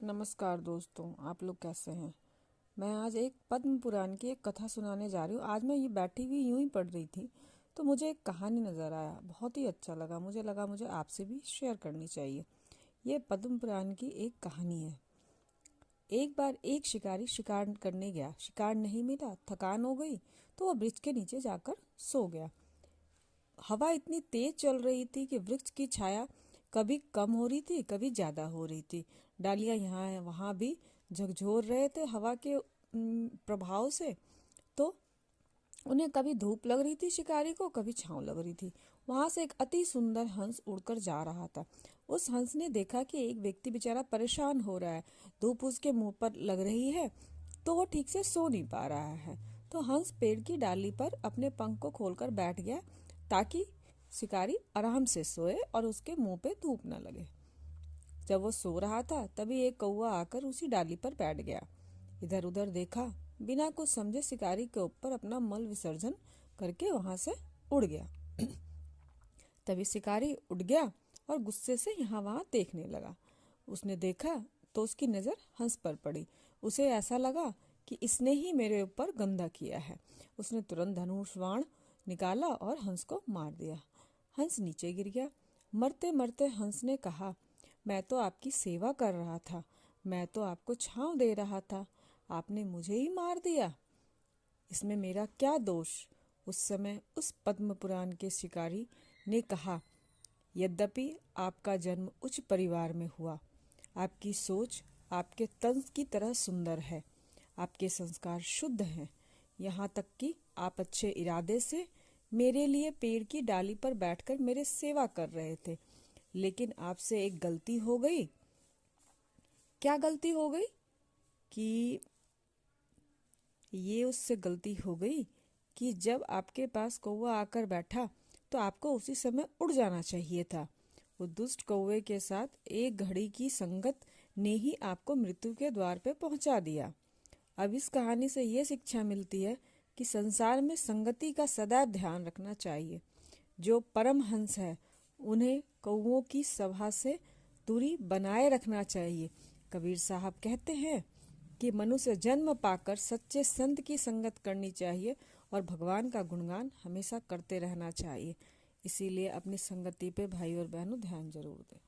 नमस्कार दोस्तों, आप लोग कैसे हैं। मैं आज एक पद्म पुराण की एक कथा सुनाने जा रही हूँ। आज मैं ये बैठी हुई यूं ही पढ़ रही थी तो मुझे एक कहानी नज़र आया, बहुत ही अच्छा लगा। मुझे लगा मुझे आपसे भी शेयर करनी चाहिए। ये पद्म पुराण की एक कहानी है। एक बार एक शिकारी शिकार करने गया। शिकार नहीं मिला, थकान हो गई तो वह वृक्ष के नीचे जाकर सो गया। हवा इतनी तेज चल रही थी कि वृक्ष की छाया कभी कम हो रही थी, कभी ज्यादा हो रही थी। डालियां यहाँ वहां भी झकझोर रहे थे हवा के प्रभाव से। तो उन्हें कभी धूप लग रही थी शिकारी को, कभी छांव लग रही थी। वहां से एक अति सुंदर हंस उड़कर जा रहा था। उस हंस ने देखा कि एक व्यक्ति बेचारा परेशान हो रहा है, धूप उसके मुंह पर लग रही है तो वो ठीक से सो नहीं पा रहा है। तो हंस पेड़ की डाली पर अपने पंख को खोलकर बैठ गया ताकि शिकारी आराम से सोए और उसके मुंह पे धूप न लगे। जब वो सो रहा था तभी एक कौवा आकर उसी डाली पर बैठ गया। इधर उधर देखा, बिना कुछ समझे शिकारी के ऊपर अपना मल विसर्जन करके वहां से उड़ गया। तभी शिकारी उठ गया और गुस्से से यहाँ वहां देखने लगा। उसने देखा तो उसकी नजर हंस पर पड़ी। उसे ऐसा लगा कि इसने ही मेरे ऊपर गंदा किया है। उसने तुरंत धनुष बाण निकाला और हंस को मार दिया। हंस नीचे गिर गया। मरते मरते हंस ने कहा, मैं तो आपकी सेवा कर रहा था, मैं तो आपको छांव दे रहा था, आपने मुझे ही मार दिया। इसमें मेरा क्या दोष। उस समय उस पद्म पुराण के शिकारी ने कहा, यद्यपि आपका जन्म उच्च परिवार में हुआ, आपकी सोच आपके तंज की तरह सुंदर है, आपके संस्कार शुद्ध हैं, यहाँ तक कि आप अच्छे इरादे से मेरे लिए पेड़ की डाली पर बैठकर मेरे सेवा कर रहे थे, लेकिन आपसे एक गलती हो गई। क्या गलती हो गई? कि ये उससे गलती हो गई कि जब आपके पास कौवा आकर बैठा तो आपको उसी समय उड़ जाना चाहिए था। वो दुष्ट कौवे के साथ एक घड़ी की संगत ने ही आपको मृत्यु के द्वार पे पहुंचा दिया। अब इस कहानी से ये शिक्षा मिलती है कि संसार में संगति का सदा ध्यान रखना चाहिए। जो परम हंस है उन्हें कौवों की सभा से दूरी बनाए रखना चाहिए। कबीर साहब कहते हैं कि मनुष्य जन्म पाकर सच्चे संत की संगत करनी चाहिए और भगवान का गुणगान हमेशा करते रहना चाहिए। इसीलिए अपनी संगति पे भाई और बहनों ध्यान जरूर दें।